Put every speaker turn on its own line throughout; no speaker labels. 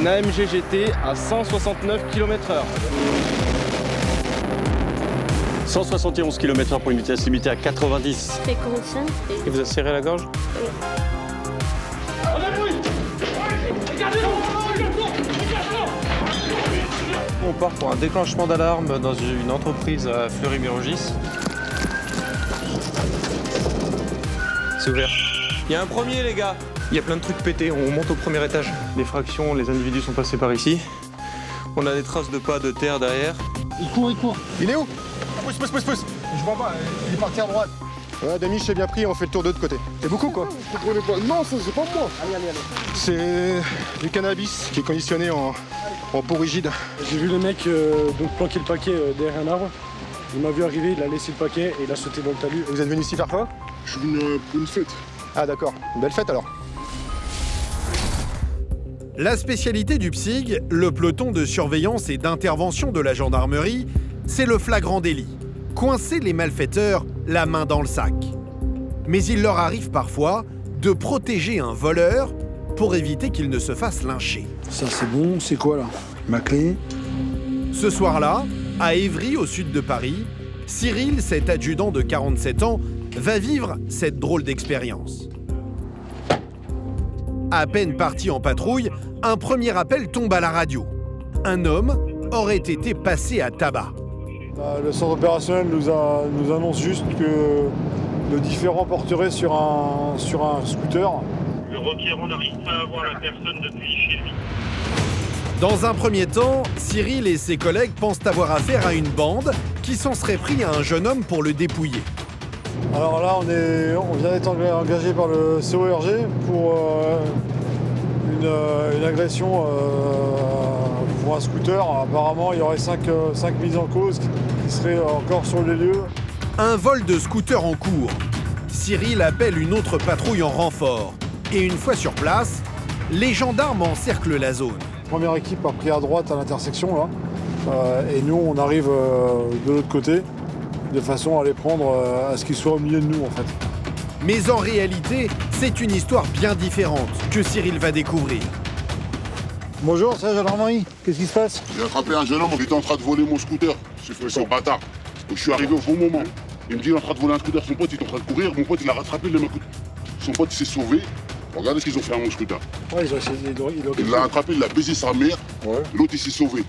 une AMG GT à 169 km/h.
171 km/h pour une vitesse limitée à 90.
C'est conscient.
Et vous avez serré la gorge?
Oui.
On part pour un déclenchement d'alarme dans une entreprise à Fleury-Mérogis. C'est ouvert. Il y a un premier, les gars. Il y a plein de trucs pétés, on monte au premier étage. Les fractions, les individus sont passés par ici. On a des traces de pas de terre derrière.
Il court.
Il est où? Pousse.
Je vois pas, il est parti à droite.
Ouais, Dami, j'ai bien pris, on fait le tour de l'autre côté. C'est beaucoup, quoi?
Non, ça c'est pas moi. Allez.
C'est du cannabis qui est conditionné en peau rigide.
J'ai vu le mec donc planquer le paquet derrière un arbre. Il m'a vu arriver, il a laissé le paquet et il a sauté dans le talus.
Vous êtes venu ici faire quoi?
Je suis venu pour une fête.
Ah d'accord, une belle fête alors.
La spécialité du PSIG, le peloton de surveillance et d'intervention de la gendarmerie, c'est le flagrant délit. Coincer les malfaiteurs la main dans le sac. Mais il leur arrive parfois de protéger un voleur pour éviter qu'il ne se fasse lyncher.
Ça c'est bon, c'est quoi là? Ma clé?
Ce soir-là, à Évry, au sud de Paris, Cyril, cet adjudant de 47 ans, va vivre cette drôle d'expérience. À peine parti en patrouille, un premier appel tombe à la radio. Un homme aurait été passé à tabac.
Le centre opérationnel nous annonce juste que le différend porterait sur un scooter.
Le requérant n'arrive pas à voir la personne depuis chez lui.
Dans un premier temps, Cyril et ses collègues pensent avoir affaire à une bande qui s'en serait pris à un jeune homme pour le dépouiller.
Alors là, on vient d'être engagé par le CORG pour une agression pour un scooter. Apparemment, il y aurait 5 mises en cause qui seraient encore sur les lieux.
Un vol de scooter en cours. Cyril appelle une autre patrouille en renfort. Et une fois sur place, les gendarmes encerclent la zone.
La première équipe a pris à droite à l'intersection, là. Et nous, on arrive de l'autre côté, de façon à les prendre à ce qu'ils soient au milieu de nous, en fait.
Mais en réalité, c'est une histoire bien différente que Cyril va découvrir.
Bonjour, c'est la gendarmerie. Qu'est-ce qui se passe?
J'ai attrapé un jeune homme qui était en train de voler mon scooter. J'ai fait son bâtard. Je suis arrivé au bon moment. Il me dit qu'il est en train de voler un scooter. Son pote il est en train de courir. Mon pote il a rattrapé le mec. Son pote il s'est sauvé. Regardez ce qu'ils ont fait à mon scooter.
Ouais, ils ont essayé
il l'a attrapé, il a baisé sa mère.
Ouais.
L'autre il s'est sauvé.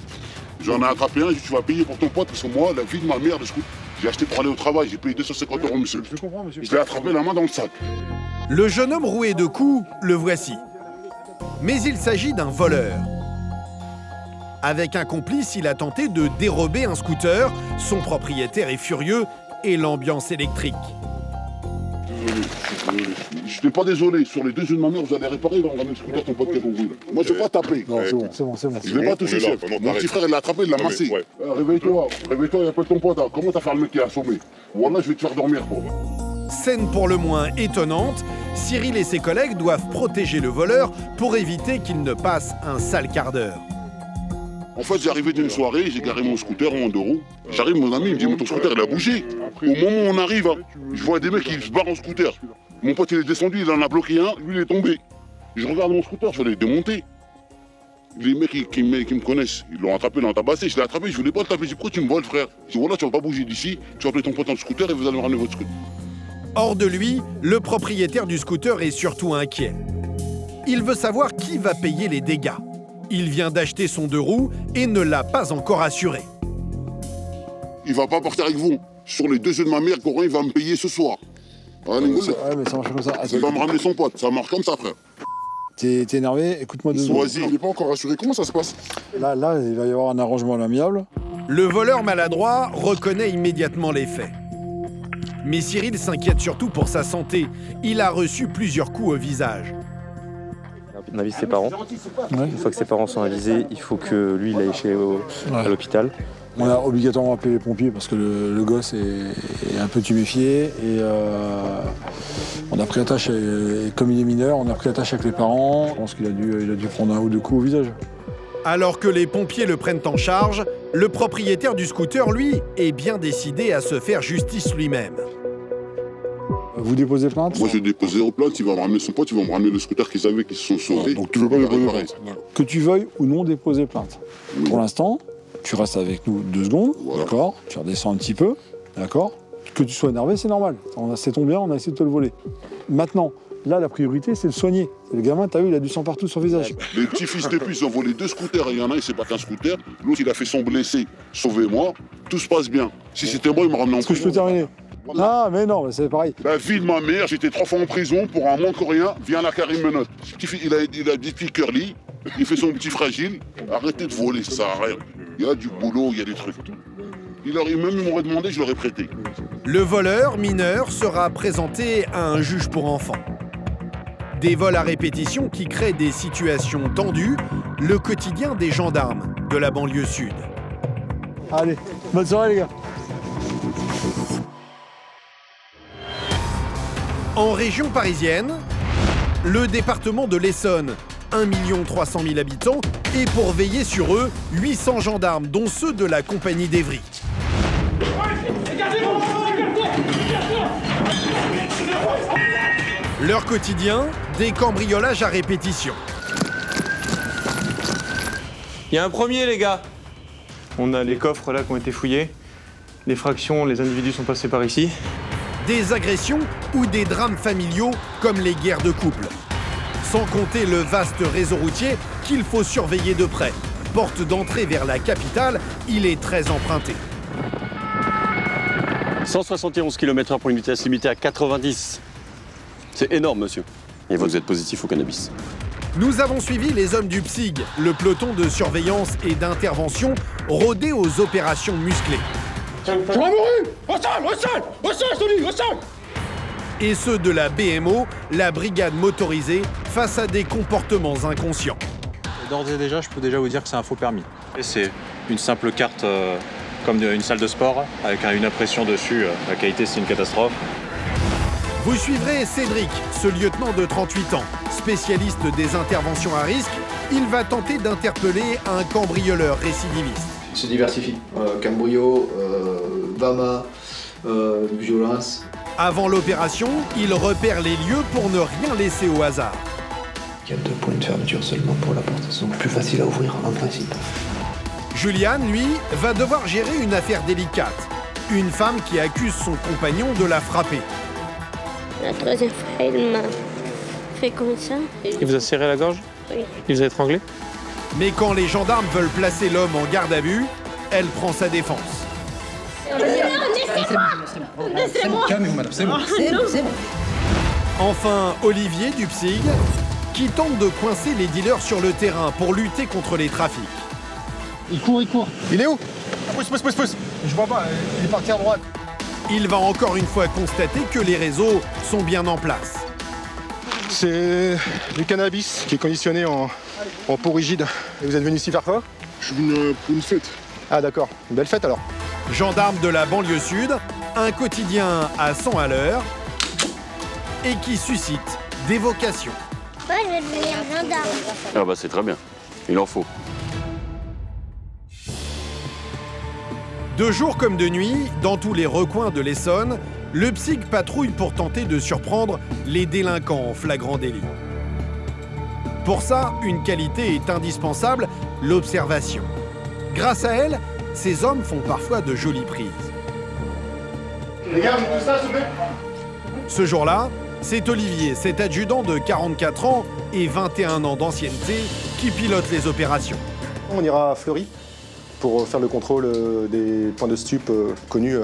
J'en ai attrapé un, tu vas payer pour ton pote parce que moi, la vie de ma mère, le scooter, j'ai acheté pour aller au travail. J'ai payé 250 €, monsieur.
Je comprends, monsieur.
Je l'ai attrapé la main dans le sac.
Le jeune homme roué de coups, le voici. Mais il s'agit d'un voleur. Avec un complice, il a tenté de dérober un scooter. Son propriétaire est furieux et l'ambiance électrique.
Désolé. Je n'étais pas désolé. Sur les 2 yeux de ma mère, vous allez réparer, il va me ramener le scooter, ton pote qui est tombé. Moi, je ne vais pas taper.
Non, c'est bon.
Je ne vais pas toucher, chef. Mon petit frère, il l'a attrapé, il l'a massé. Réveille-toi, il appelle ton pote. Comment t'as fait le mec qui est assommé? Voilà, je vais te faire dormir, quoi.
Scène pour le moins étonnante, Cyril et ses collègues doivent protéger le voleur pour éviter qu'il ne passe un sale quart d'heure.
En fait, j'arrivais d'une soirée, j'ai garé mon scooter en 2 roues. J'arrive, mon ami, il me dit, mais ton scooter, il a bougé. Au moment où on arrive, je vois des mecs qui se barrent en scooter. Mon pote, il est descendu, il en a bloqué un, lui, il est tombé. Je regarde mon scooter, je vais le démonter. Les mecs qui me connaissent, ils l'ont attrapé, ils l'ont tabassé. Je l'ai attrapé, je voulais pas le taper. Je dis, pourquoi tu me voles, frère? Je dis, voilà, tu vas pas bouger d'ici, tu vas appeler ton pote en scooter et vous allez me ramener votre scooter.
Hors de lui, le propriétaire du scooter est surtout inquiet. Il veut savoir qui va payer les dégâts. Il vient d'acheter son 2 roues et ne l'a pas encore assuré.
Il va pas partir avec vous. Sur les 2 yeux de ma mère, Corinne, il va me payer ce soir.
Ouais, mais ça marche comme ça.
Il va me ramener son pote, ça marche comme ça, frère.
T'es énervé? Écoute-moi 2 secondes.
Vas-y, il n'est pas encore assuré. Comment ça se passe?
Là, il va y avoir un arrangement à l'amiable.
Le voleur maladroit reconnaît immédiatement les faits. Mais Cyril s'inquiète surtout pour sa santé. Il a reçu plusieurs coups au visage.
On avise ses parents. Ouais. Une fois que ses parents sont avisés, il faut que lui il aille à l'hôpital.
On a obligatoirement appelé les pompiers parce que le gosse est un peu tuméfié et on a pris attache, comme il est mineur, on a pris attache avec les parents. Je pense qu'il a dû prendre 1 ou 2 coups au visage.
Alors que les pompiers le prennent en charge, le propriétaire du scooter, lui, est bien décidé à se faire justice lui-même.
Vous déposez plainte?
Moi, j'ai déposé en plainte, il va me ramener son pote, il va me ramener le scooter qu'ils avaient, qui se sont sauvés.
Donc tu veux pas déposer plainte?
Que tu veuilles ou non déposer plainte.
Oui.
Pour l'instant, tu restes avec nous 2 secondes,
Voilà.
d'accord? Tu redescends un petit peu, d'accord? Que tu sois énervé, c'est normal. C'est ton bien, on a essayé de te le voler. Maintenant, là, la priorité, c'est le soigner. Le gamin, t'as vu, il a du sang partout sur le visage.
Les petits fils de pute, ils ont volé 2 scooters, et il y en a un, il s'est pas qu'un scooter, l'autre, il a fait son blessé. Sauvez-moi, tout se passe bien. Si c'était moi, il me ramenait en
Est-ce que je
prison.
peux terminer? Ah, mais non, c'est pareil.
La vie de ma mère, j'étais 3 fois en prison pour un manque rien, viens là, Karim menotte. Il a des petits curly, il fait son petit fragile. Arrêtez de voler, ça sert à rien. Il y a du boulot, il y a des trucs. Même ils m'auraient demandé, je l'aurais prêté.
Le voleur mineur sera présenté à un juge pour enfants. Des vols à répétition qui créent des situations tendues, le quotidien des gendarmes de la banlieue sud.
Allez, bonne soirée les gars.
En région parisienne, le département de l'Essonne, 1 300 000 habitants, et pour veiller sur eux, 800 gendarmes, dont ceux de la compagnie d'Evry. Leur quotidien, des cambriolages à répétition.
Il y a un premier, les gars. On a les coffres là qui ont été fouillés. Les fractions, les individus sont passés par ici.
Des agressions ou des drames familiaux comme les guerres de couple. Sans compter le vaste réseau routier qu'il faut surveiller de près. Porte d'entrée vers la capitale, il est très emprunté.
171 km/h pour une vitesse limitée à 90. C'est énorme, monsieur. Et vous êtes positif au cannabis.
Nous avons suivi les hommes du PSIG, le peloton de surveillance et d'intervention rodé aux opérations musclées. Et ceux de la BMO, la brigade motorisée, face à des comportements inconscients.
D'ores et déjà, je peux déjà vous dire que c'est un faux permis. C'est une simple carte comme une salle de sport avec une impression dessus. La qualité, c'est une catastrophe.
Vous suivrez Cédric, ce lieutenant de 38 ans, spécialiste des interventions à risque. Il va tenter d'interpeller un cambrioleur récidiviste.
Il se diversifie. Cambrio, Vama, violence.
Avant l'opération, il repère les lieux pour ne rien laisser au hasard.
Il y a 2 points de fermeture seulement pour la porte. Ils sont plus faciles à ouvrir en principe.
Juliane, lui, va devoir gérer une affaire délicate. Une femme qui accuse son compagnon de la frapper.
La 3e fois, il m'a fait comme ça.
Il vous a serré la gorge?
Oui.
Il vous a étranglé?
Mais quand les gendarmes veulent placer l'homme en garde à vue, elle prend sa défense.
C'est bon. Calmez-vous, madame, c'est bon. C'est bon.
Enfin, Olivier du PSIG, qui tente de coincer les dealers sur le terrain pour lutter contre les trafics.
Il court.
Il est où? Pousse. Je vois pas, il est parti à droite.
Il va encore une fois constater que les réseaux sont bien en place.
C'est du cannabis qui est conditionné en peau rigide. Et vous êtes venu ici faire quoi?
Je suis venu pour une fête.
Ah d'accord, une belle fête alors.
Gendarme de la banlieue sud, un quotidien à 100 à l'heure et qui suscite des vocations.
Moi, je vais devenir gendarme.
Ah bah c'est très bien. Il en faut.
De jour comme de nuit, dans tous les recoins de l'Essonne, le PSIG patrouille pour tenter de surprendre les délinquants en flagrant délit. Pour ça, une qualité est indispensable, l'observation. Grâce à elle, ces hommes font parfois de jolies prises.
Les gars, vous tout ça, s'il vous plaît?
Ce jour-là, c'est Olivier, cet adjudant de 44 ans et 21 ans d'ancienneté, qui pilote les opérations.
On ira à Fleury pour faire le contrôle des points de stup connus,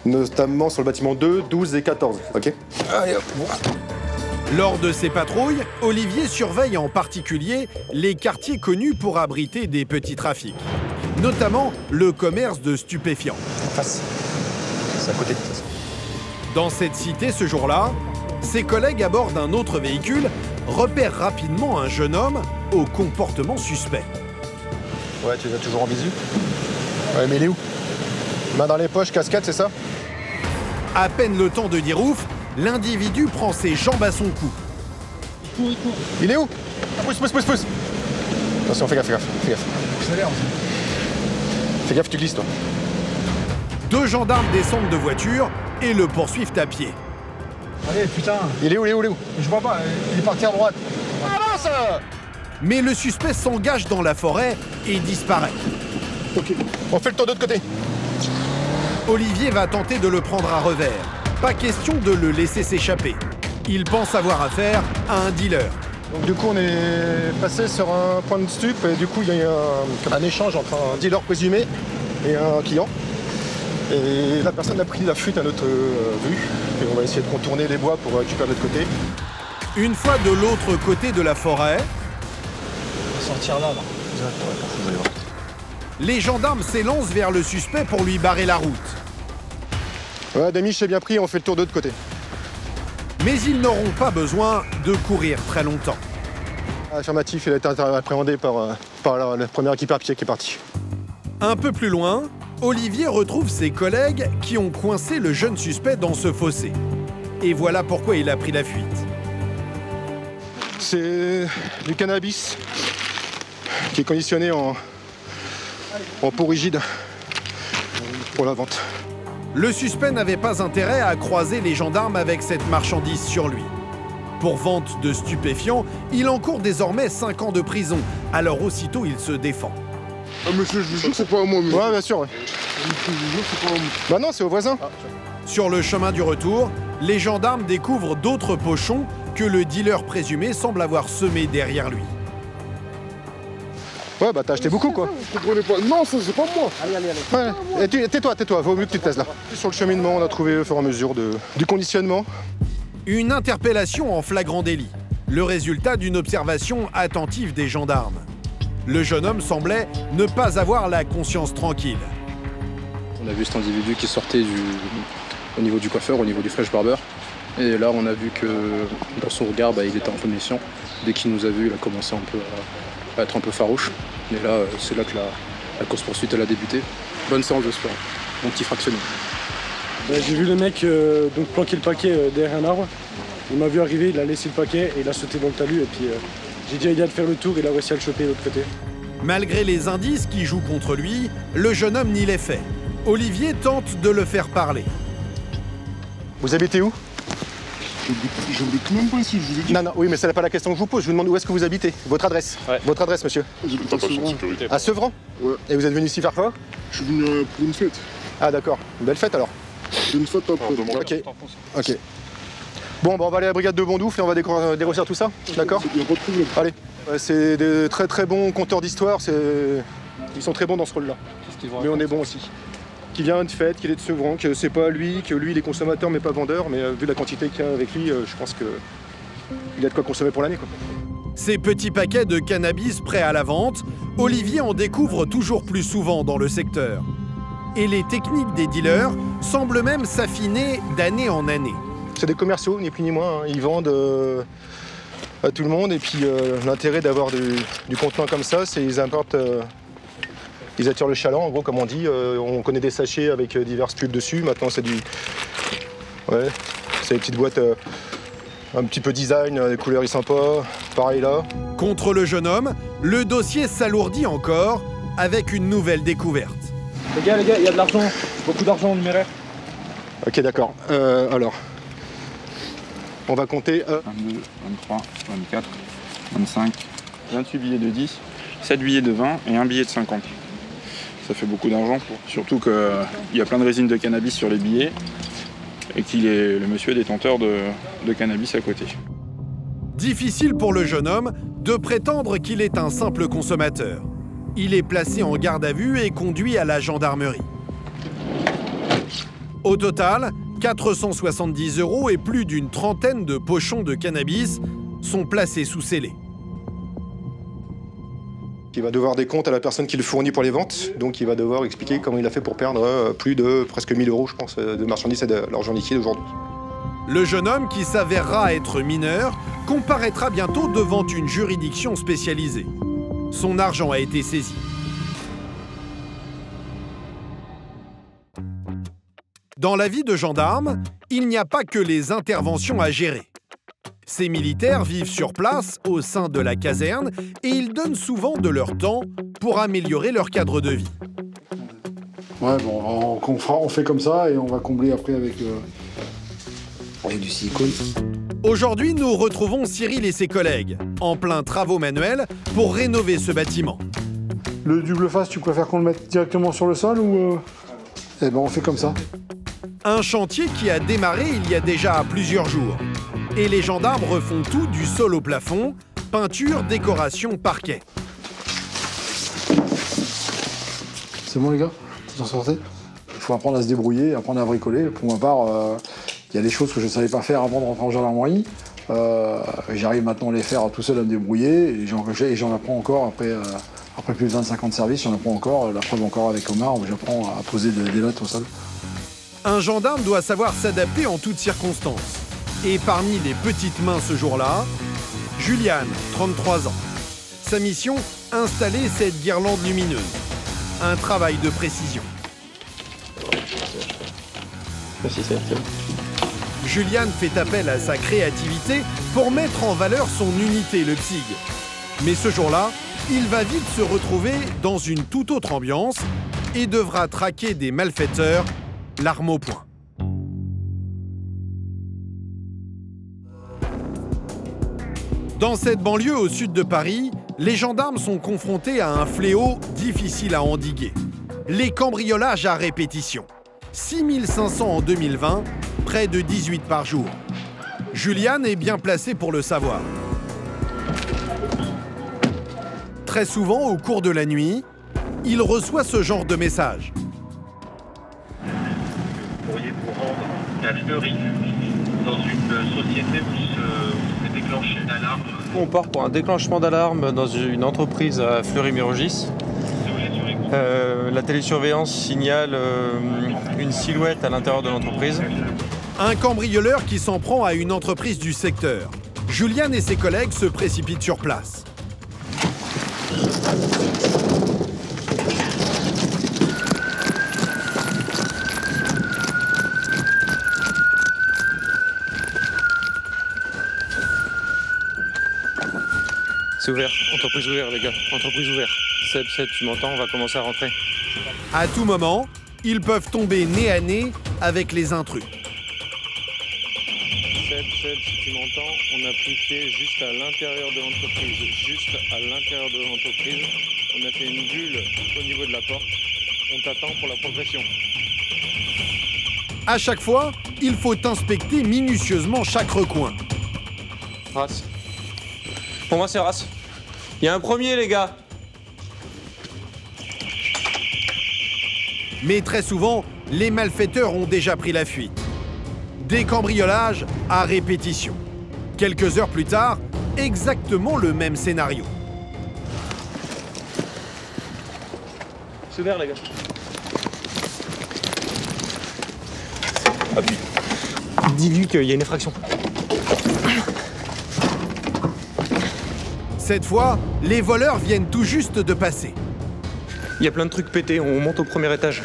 notamment sur le bâtiment 2, 12 et 14. Ok? Allez hop.
Lors de ces patrouilles, Olivier surveille en particulier les quartiers connus pour abriter des petits trafics, notamment le commerce de stupéfiants.
En face. C'est à côté.
Dans cette cité ce jour-là, ses collègues à bord d'un autre véhicule repèrent rapidement un jeune homme au comportement suspect.
Ouais, tu les as toujours en visu? Ouais, mais il est où? Main dans les poches, casquette, c'est ça?
À peine le temps de dire ouf, l'individu prend ses jambes à son cou.
Il est où? Pousse. Attention, fais gaffe. Fais gaffe, tu glisses, toi.
2 gendarmes descendent de voiture et le poursuivent à pied.
Allez, putain.
Il est où?
Je vois pas, il est parti à droite.
Avance!
Mais le suspect s'engage dans la forêt et disparaît.
Ok, on fait le tour de l'autre côté.
Olivier va tenter de le prendre à revers. Pas question de le laisser s'échapper. Il pense avoir affaire à un dealer.
Donc du coup, on est passé sur un point de stup et du coup, il y a eu un échange entre un dealer présumé et un client. Et la personne a pris la fuite à notre vue. Et on va essayer de contourner les bois pour récupérer de l'autre côté.
Une fois de l'autre côté de la forêt,
On va sortir là.
les gendarmes s'élancent vers le suspect pour lui barrer la route.
Ouais, Demi, j'ai bien pris, on fait le tour de l'autre côté.
Mais ils n'auront pas besoin de courir très longtemps.
Affirmatif, il a été appréhendé par la première équipe à pied qui est partie.
Un peu plus loin, Olivier retrouve ses collègues qui ont coincé le jeune suspect dans ce fossé. Et voilà pourquoi il a pris la fuite.
C'est du cannabis qui est conditionné en peau rigide pour la vente.
Le suspect n'avait pas intérêt à croiser les gendarmes avec cette marchandise sur lui. Pour vente de stupéfiants, il encourt désormais 5 ans de prison. Alors aussitôt, il se défend.
Ah monsieur, je vous jure que c'est pas à moi, monsieur.
Ouais, bien sûr. Ouais.
Je vous jure que c'est pas à moi.
Bah non, c'est au voisin.
Sur le chemin du retour, les gendarmes découvrent d'autres pochons que le dealer présumé semble avoir semés derrière lui.
Ouais, bah t'as acheté beaucoup, quoi.
Vous comprenez pas? Non, ça c'est pas moi.
Ouais. Et tais-toi, vaut mieux que tu te taisses là. Sur le cheminement, on a trouvé au fur et à mesure du conditionnement.
Une interpellation en flagrant délit. Le résultat d'une observation attentive des gendarmes. Le jeune homme semblait ne pas avoir la conscience tranquille.
On a vu cet individu qui sortait au niveau du coiffeur, au niveau du fresh barber. Et là, on a vu que dans son regard, il était un peu méfiant. Dès qu'il nous a vus, il a commencé un peu à être un peu farouche. Et là, c'est là que la course-poursuite elle a débuté. Bonne séance de sport, mon petit fractionné.
J'ai vu le mec donc planquer le paquet derrière un arbre. Il m'a vu arriver, il a laissé le paquet et il a sauté dans le talus. Et puis j'ai dit à Ida de faire le tour, il a réussi à le choper de l'autre côté.
Malgré les indices qui jouent contre lui, le jeune homme nie les faits. Olivier tente de le faire parler.
Vous habitez où?
J'habite même pas ici, je vous ai dit.
Non, oui, mais c'est pas la question que je vous pose. Je vous demande où est-ce que vous habitez. Votre adresse.
Ouais.
Votre adresse, monsieur.
J'habite à Sevran.
À Sevran?
Ouais.
Et vous êtes venu ici faire quoi?
Je suis venu pour une fête.
Ah, d'accord. Une belle fête alors.
Une fête après.
Ok. Bon, bah on va aller à la brigade de Bondoufle et on va dégrossir tout ça. D'accord?
Il n'y a pas de problème.
Allez. C'est des très très bons conteurs d'histoire. Ils sont très bons dans ce rôle-là. Mais on est bon aussi. Qui vient de fête, qu'il est de Sevran, que c'est pas lui, que lui il est consommateur mais pas vendeur, mais vu la quantité qu'il y a avec lui, je pense qu'il a de quoi consommer pour l'année.
Ces petits paquets de cannabis prêts à la vente, Olivier en découvre toujours plus souvent dans le secteur. Et les techniques des dealers semblent même s'affiner d'année en année.
C'est des commerciaux, ni plus ni moins, hein. Ils vendent à tout le monde et puis l'intérêt d'avoir du contenant comme ça, c'est qu'ils importent... Ils attirent le chaland, en gros, comme on dit. On connaît des sachets avec diverses pubs dessus. Maintenant, c'est du... Ouais, c'est des petites boîtes un petit peu design, les couleurs sont sympas. Pareil là.
Contre le jeune homme, le dossier s'alourdit encore avec une nouvelle découverte.
Les gars, il y a de l'argent. Beaucoup d'argent en numéraire.
Ok, d'accord. Alors, on va compter...
22, 23, 24, 25, 28 billets de 10, 7 billets de 20 et un billet de 50. Ça fait beaucoup d'argent, surtout qu'il y a plein de résine de cannabis sur les billets et qu'il est le monsieur détenteur de cannabis à côté.
Difficile pour le jeune homme de prétendre qu'il est un simple consommateur. Il est placé en garde à vue et conduit à la gendarmerie. Au total, 470 € et plus d'une trentaine de pochons de cannabis sont placés sous scellé.
Il va devoir des comptes à la personne qui le fournit pour les ventes, donc il va devoir expliquer comment il a fait pour perdre plus de presque 1000 €, je pense, de marchandises et de l'argent liquide aujourd'hui.
Le jeune homme, qui s'avérera être mineur, comparaîtra bientôt devant une juridiction spécialisée. Son argent a été saisi. Dans la vie de gendarme, il n'y a pas que les interventions à gérer. Ces militaires vivent sur place, au sein de la caserne, et ils donnent souvent de leur temps pour améliorer leur cadre de vie.
Ouais, bon, on fait comme ça et on va combler après
avec du silicone.
Aujourd'hui, nous retrouvons Cyril et ses collègues, en plein travaux manuels pour rénover ce bâtiment.
Le double face, tu préfères qu'on le mette directement sur le sol ou Eh ben on fait comme ça.
Un chantier qui a démarré il y a déjà plusieurs jours. Et les gendarmes refont tout du sol au plafond, peinture, décoration, parquet.
C'est bon les gars? Vous en sortez? Il faut apprendre à se débrouiller, apprendre à bricoler. Pour ma part, il y a des choses que je ne savais pas faire avant de rentrer en gendarmerie. J'arrive maintenant à les faire tout seul, à me débrouiller. Et j'en apprends encore après plus de 25 ans de service, j'en apprends encore. La preuve encore avec Omar, où j'apprends à poser des lattes au sol.
Un gendarme doit savoir s'adapter en toutes circonstances. Et parmi les petites mains ce jour-là, Juliane, 33 ans. Sa mission, installer cette guirlande lumineuse. Un travail de précision. Juliane fait appel à sa créativité pour mettre en valeur son unité, le PSIG. Mais ce jour-là, il va vite se retrouver dans une toute autre ambiance et devra traquer des malfaiteurs, l'arme au poing. Dans cette banlieue au sud de Paris, les gendarmes sont confrontés à un fléau difficile à endiguer. Les cambriolages à répétition. 6500 en 2020, près de 18 par jour. Juliane est bien placée pour le savoir. Très souvent, au cours de la nuit, il reçoit ce genre de message.
Vous pourriez vous rendre à Fleury, dans une société où se déclenche une alarme.
On part pour un déclenchement d'alarme dans une entreprise à Fleury-Mérogis. La télésurveillance signale une silhouette à l'intérieur de l'entreprise.
Un cambrioleur qui s'en prend à une entreprise du secteur. Juliane et ses collègues se précipitent sur place.
C'est ouvert, entreprise ouverte les gars, entreprise ouverte. Seb, tu m'entends, on va commencer à rentrer.
À tout moment, ils peuvent tomber nez à nez avec les intrus.
Seb, si tu m'entends, on a pris pied juste à l'intérieur de l'entreprise. Juste à l'intérieur de l'entreprise. On a fait une bulle au niveau de la porte. On t'attend pour la progression.
À chaque fois, il faut inspecter minutieusement chaque recoin.
Race. Pour moi, c'est Race. Il y a un premier, les gars.
Mais très souvent, les malfaiteurs ont déjà pris la fuite. Des cambriolages à répétition. Quelques heures plus tard, exactement le même scénario.
C'est ouvert, les gars. Appuie. Dis-lui qu'il y a une effraction.
Cette fois, les voleurs viennent tout juste de passer.
Il y a plein de trucs pétés, on monte au premier étage.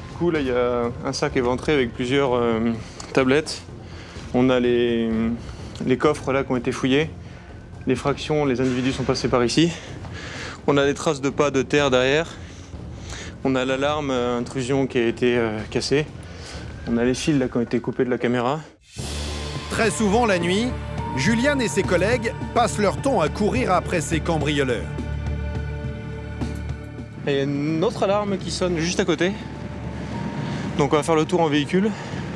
Du coup, là, il y a un sac éventré avec plusieurs tablettes. On a les coffres là qui ont été fouillés. Les fractions, les individus sont passés par ici. On a des traces de pas de terre derrière. On a l'alarme intrusion qui a été cassée. On a les fils là qui ont été coupés de la caméra.
Très souvent la nuit, Juliane et ses collègues passent leur temps à courir après ces cambrioleurs.
Et il y a une autre alarme qui sonne juste à côté. Donc on va faire le tour en véhicule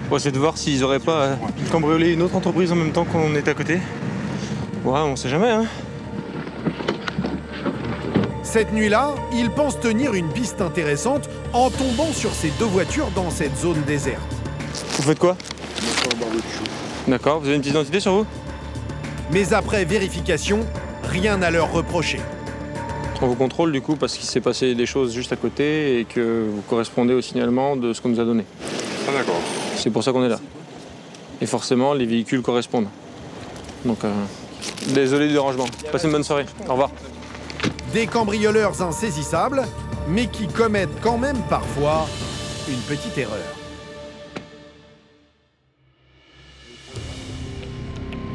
pour essayer de voir s'ils n'auraient pas cambriolé une autre entreprise en même temps qu'on est à côté. Ouais, on sait jamais, hein.
Cette nuit-là, ils pensent tenir une piste intéressante en tombant sur ces deux voitures dans cette zone déserte.
Vous faites quoi? D'accord, vous avez une petite identité sur vous?
Mais après vérification, rien à leur reprocher.
On vous contrôle du coup parce qu'il s'est passé des choses juste à côté et que vous correspondez au signalement de ce qu'on nous a donné.
Ah d'accord.
C'est pour ça qu'on est là. Et forcément, les véhicules correspondent. Donc, désolé du dérangement. Passez une bonne soirée. Au revoir.
Des cambrioleurs insaisissables, mais qui commettent quand même parfois une petite erreur.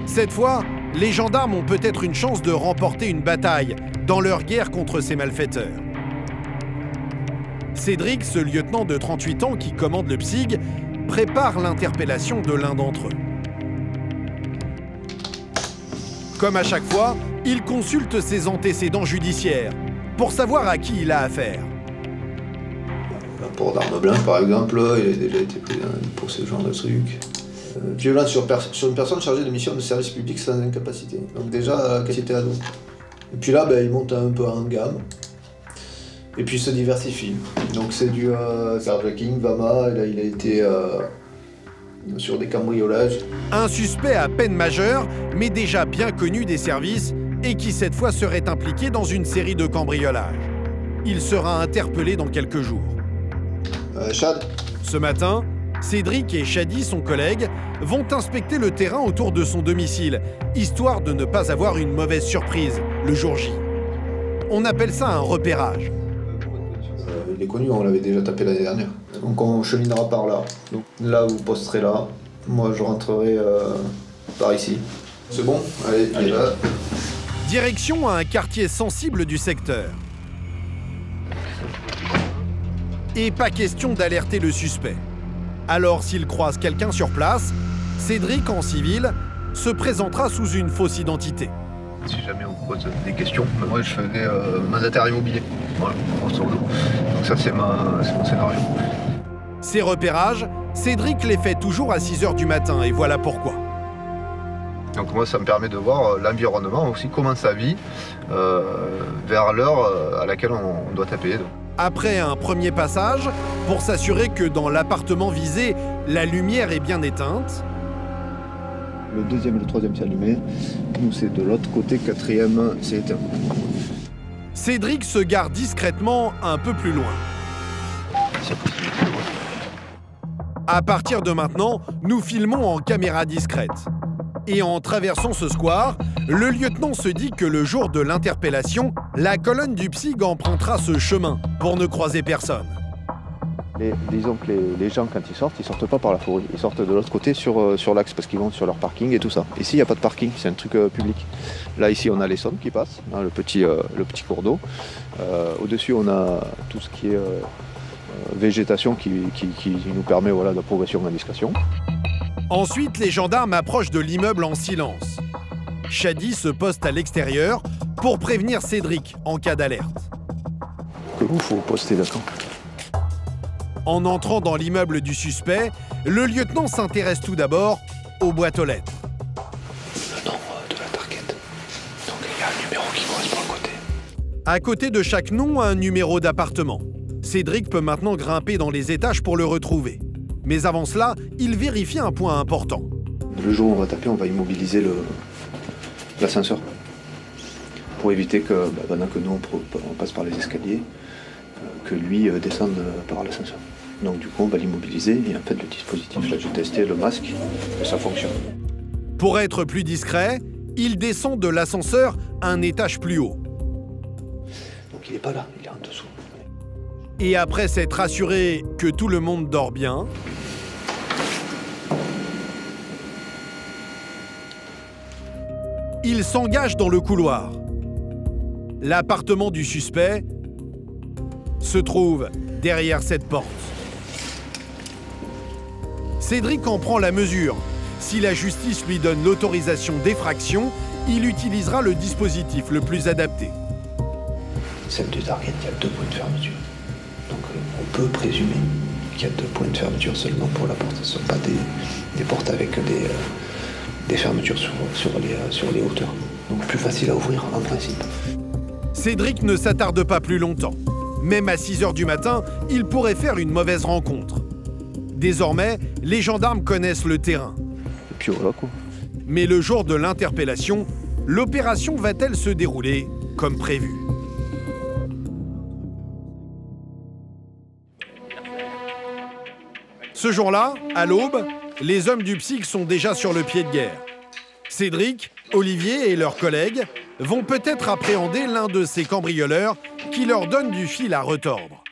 Cette fois, les gendarmes ont peut-être une chance de remporter une bataille dans leur guerre contre ces malfaiteurs. Cédric, ce lieutenant de 38 ans qui commande le PSIG, prépare l'interpellation de l'un d'entre eux. Comme à chaque fois, il consulte ses antécédents judiciaires pour savoir à qui il a affaire.
Un port d'arme blanche, par exemple, il a déjà été pris pour ce genre de truc. Violence sur une personne chargée de mission de service public sans incapacité. Donc déjà, capacité ado. Et puis là, il monte un peu en gamme. Et puis il se diversifie. Donc c'est du carjacking, VAMA, et là il a été sur des cambriolages.
Un suspect à peine majeur, mais déjà bien connu des services, et qui cette fois serait impliqué dans une série de cambriolages. Il sera interpellé dans quelques jours.
Chad.
Ce matin, Cédric et Chadi, son collègue, vont inspecter le terrain autour de son domicile, histoire de ne pas avoir une mauvaise surprise le jour J. On appelle ça un repérage.
Il est connu, on l'avait déjà tapé l'année dernière. Donc on cheminera par là. Donc là, vous posterez là. Moi, je rentrerai par ici. C'est bon? Allez, là.
Direction à un quartier sensible du secteur. Et pas question d'alerter le suspect. Alors, s'il croise quelqu'un sur place, Cédric, en civil, se présentera sous une fausse identité.
Si jamais on pose des questions, moi je faisais mandataire immobilier. Voilà, grosso modo. Donc ça c'est mon scénario.
Ces repérages, Cédric les fait toujours à 6 h du matin et voilà pourquoi.
Donc moi ça me permet de voir l'environnement aussi, comment ça vit, vers l'heure à laquelle on doit taper. Donc.
Après un premier passage, pour s'assurer que dans l'appartement visé, la lumière est bien éteinte.
Le deuxième et le troisième c'est allumé. Nous c'est de l'autre côté, quatrième c'est éteint.
Cédric se gare discrètement un peu plus loin. À partir de maintenant, nous filmons en caméra discrète. Et en traversant ce square, le lieutenant se dit que le jour de l'interpellation, la colonne du PSIG empruntera ce chemin pour ne croiser personne.
Disons que les gens, quand ils sortent pas par la forêt. Ils sortent de l'autre côté sur l'axe parce qu'ils vont sur leur parking et tout ça. Ici, il n'y a pas de parking, c'est un truc public. Là, ici, on a l'Essonne qui passe, hein, le petit cours d'eau. Au-dessus, on a tout ce qui est végétation qui nous permet de progression en discrétion.
Ensuite, les gendarmes approchent de l'immeuble en silence. Chadi se poste à l'extérieur pour prévenir Cédric en cas d'alerte.
Que vous, faut poster, d'accord.
En entrant dans l'immeuble du suspect, le lieutenant s'intéresse tout d'abord aux boîtes aux lettres.
Le nom de la target. Donc il y a un numéro qui correspond à côté.
À côté de chaque nom, un numéro d'appartement. Cédric peut maintenant grimper dans les étages pour le retrouver. Mais avant cela, il vérifie un point important.
Le jour où on va taper, on va immobiliser l'ascenseur. Pour éviter que, pendant que nous on passe par les escaliers, que lui descende par l'ascenseur. Donc du coup, on va l'immobiliser et en fait, le dispositif, là, j'ai testé le masque et ça fonctionne.
Pour être plus discret, il descend de l'ascenseur un étage plus haut.
Donc il n'est pas là, il est en dessous.
Et après s'être assuré que tout le monde dort bien, il s'engage dans le couloir. L'appartement du suspect se trouve derrière cette porte. Cédric en prend la mesure. Si la justice lui donne l'autorisation d'effraction, il utilisera le dispositif le plus adapté.
Celle du target, il y a 2 points de fermeture. Donc on peut présumer qu'il y a 2 points de fermeture seulement pour la porte. Ce ne sont pas des portes avec des fermetures sur les hauteurs. Donc plus facile à ouvrir en principe.
Cédric ne s'attarde pas plus longtemps. Même à 6 h du matin, il pourrait faire une mauvaise rencontre. Désormais, les gendarmes connaissent le terrain.
Et puis voilà quoi.
Mais le jour de l'interpellation, l'opération va-t-elle se dérouler comme prévu? Ce jour-là, à l'aube, les hommes du PSIG sont déjà sur le pied de guerre. Cédric, Olivier et leurs collègues vont peut-être appréhender l'un de ces cambrioleurs qui leur donne du fil à retordre.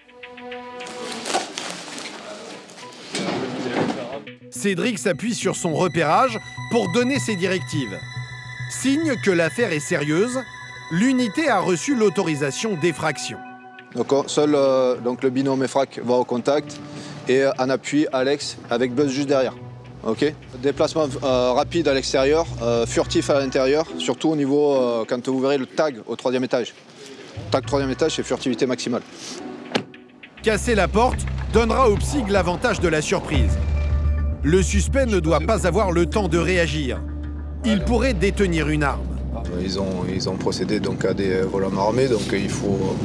Cédric s'appuie sur son repérage pour donner ses directives. Signe que l'affaire est sérieuse, l'unité a reçu l'autorisation d'effraction.
Donc, seul donc le binôme EFRAC va au contact et en appui Alex avec Buzz juste derrière. Ok. Déplacement rapide à l'extérieur, furtif à l'intérieur, surtout au niveau quand vous verrez le tag au 3e étage. Tag 3e étage, c'est furtivité maximale.
Casser la porte donnera au PSIG l'avantage de la surprise. Le suspect ne doit pas avoir le temps de réagir. Il pourrait détenir une arme.
Ils ont procédé donc à des vols à main armée, donc il faut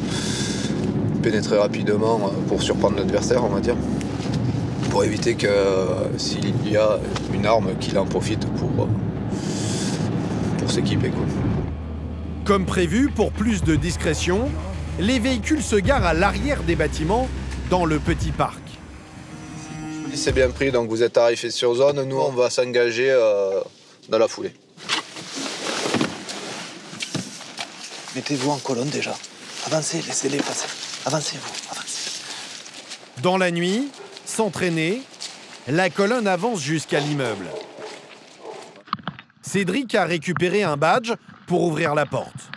pénétrer rapidement pour surprendre l'adversaire, on va dire. Pour éviter que s'il y a une arme, qu'il en profite pour s'équiper.
Comme prévu, pour plus de discrétion, les véhicules se garent à l'arrière des bâtiments, dans le petit parc.
C'est bien pris, donc vous êtes arrivé sur zone, nous on va s'engager dans la foulée. Mettez-vous en colonne déjà. Avancez, laissez-les passer. Avancez-vous, avancez.
Dans la nuit, sans traîner, la colonne avance jusqu'à l'immeuble. Cédric a récupéré un badge pour ouvrir la porte.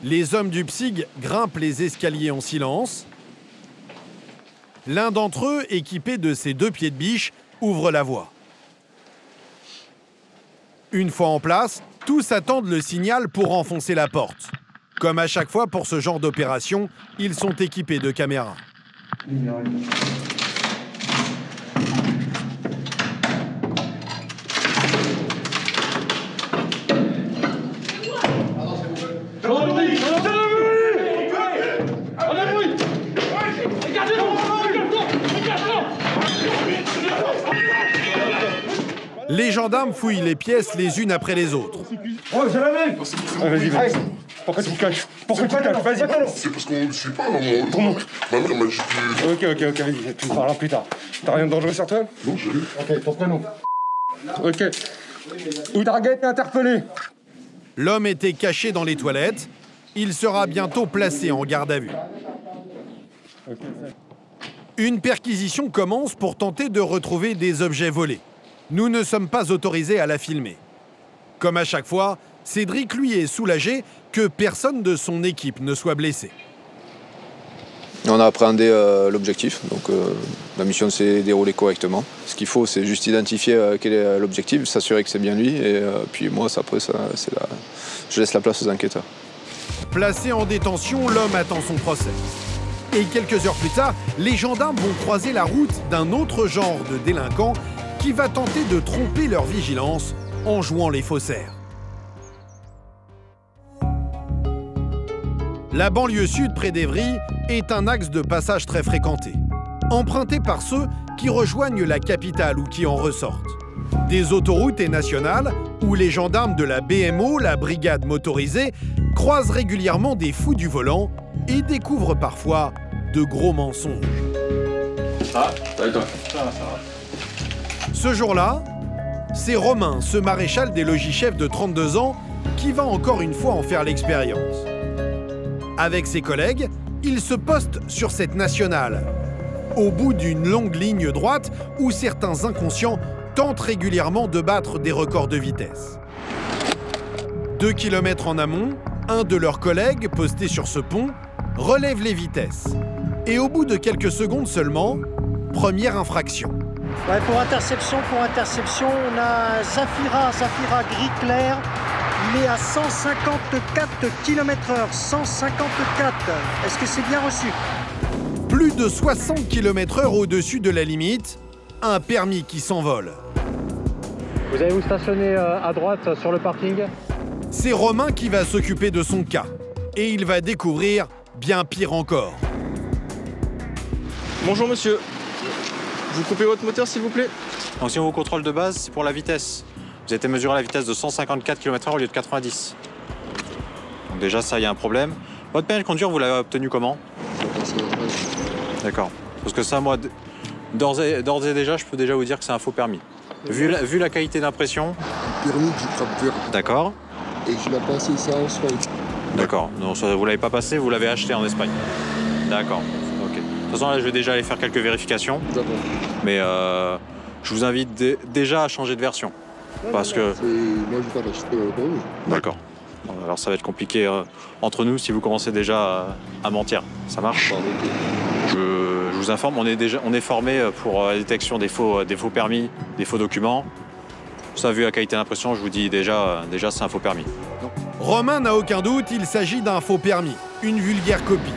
Les hommes du PSIG grimpent les escaliers en silence. L'un d'entre eux, équipé de ses 2 pieds de biche, ouvre la voie. Une fois en place, tous attendent le signal pour enfoncer la porte. Comme à chaque fois pour ce genre d'opération, ils sont équipés de caméras. Les gendarmes fouillent les pièces les unes après les autres.
Oh, j'ai la main. Vas-y, vas-y. Pourquoi tu te caches? Pourquoi tu te caches? Vas-y.
C'est parce qu'on ne suit pas, maman.
Ton oncle.
Ma mère m'a dit que...
Ok, vas-y, tu me parleras plus tard. T'as rien de dangereux sur toi?
Non, j'ai rien.
Ok, ton prénom. Ok. Oudarguet est interpellé.
L'homme était caché dans les toilettes. Il sera bientôt placé en garde à vue. Une perquisition commence pour tenter de retrouver des objets volés. Nous ne sommes pas autorisés à la filmer. Comme à chaque fois, Cédric, lui, est soulagé que personne de son équipe ne soit blessé.
On a appréhendé l'objectif, donc la mission s'est déroulée correctement. Ce qu'il faut, c'est juste identifier quel est l'objectif, s'assurer que c'est bien lui, et puis moi, après, je laisse la place aux enquêteurs.
Placé en détention, l'homme attend son procès. Et quelques heures plus tard, les gendarmes vont croiser la route d'un autre genre de délinquant qui va tenter de tromper leur vigilance en jouant les faussaires. La banlieue sud près d'Évry est un axe de passage très fréquenté, emprunté par ceux qui rejoignent la capitale ou qui en ressortent. Des autoroutes et nationales où les gendarmes de la BMO, la brigade motorisée, croisent régulièrement des fous du volant et découvrent parfois de gros mensonges.
Ah, ça va et toi?
Ça va.
Ce jour-là, c'est Romain, ce maréchal des logis-chefs de 32 ans, qui va encore une fois en faire l'expérience. Avec ses collègues, il se poste sur cette nationale, au bout d'une longue ligne droite où certains inconscients tentent régulièrement de battre des records de vitesse. 2 kilomètres en amont, un de leurs collègues, posté sur ce pont, relève les vitesses. Et au bout de quelques secondes seulement, première infraction.
Ouais, pour interception, on a Zafira gris clair. Il est à 154 km/h, 154. Est-ce que c'est bien reçu?
Plus de 60 km/h au-dessus de la limite, un permis qui s'envole.
Vous allez vous stationner à droite sur le parking.
C'est Romain qui va s'occuper de son cas. Et il va découvrir bien pire encore.
Bonjour monsieur. Vous coupez votre moteur s'il vous plaît?
Donc si on vous contrôle de base, c'est pour la vitesse. Vous avez été mesuré à la vitesse de 154 km/h au lieu de 90. Donc déjà ça, il y a un problème. Votre permis de conduire, vous l'avez obtenu comment? D'accord. Parce que ça, moi, d'ores et déjà, je peux déjà vous dire que c'est un faux permis. Vu la qualité d'impression...
Permis du capteur.
D'accord.
Et je l'ai passé ça en Espagne.
D'accord. Non, ça, vous l'avez pas passé, vous l'avez acheté en Espagne. D'accord. Ok. De toute façon, là, je vais déjà aller faire quelques vérifications.
D'accord.
Mais je vous invite déjà à changer de version. Parce que...
Moi, je vais pas l'acheter dans le permis.
D'accord. Alors ça va être compliqué entre nous si vous commencez déjà à mentir. Ça marche? Je vous informe, on est formé pour la détection des faux permis, des faux documents. Ça, vu la qualité d'impression, je vous dis déjà c'est un faux permis.
Romain n'a aucun doute, il s'agit d'un faux permis, une vulgaire copie.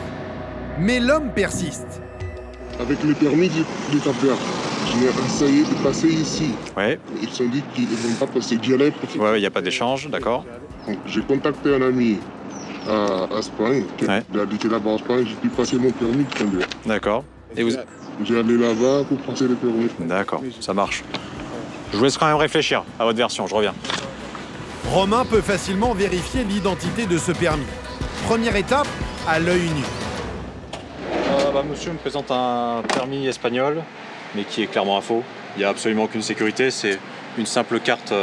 Mais l'homme persiste.
Avec le permis de Cap-Vert, j'ai essayé de passer ici.
Ouais.
Ils se sont dit qu'ils ne vont pas passer. J'y allais.
Ouais, il n'y a pas d'échange, d'accord.
J'ai contacté un ami à Espagne, qui habitait là-bas en Espagne, j'ai pu passer mon permis de conduire.
D'accord. Et vous...
J'ai allé là-bas pour passer le permis.
D'accord, ça marche. Je vous laisse quand même réfléchir à votre version, je reviens.
Romain peut facilement vérifier l'identité de ce permis. Première étape, à l'œil nu.
Monsieur me présente un permis espagnol, mais qui est clairement un faux. Il n'y a absolument aucune sécurité, c'est une simple carte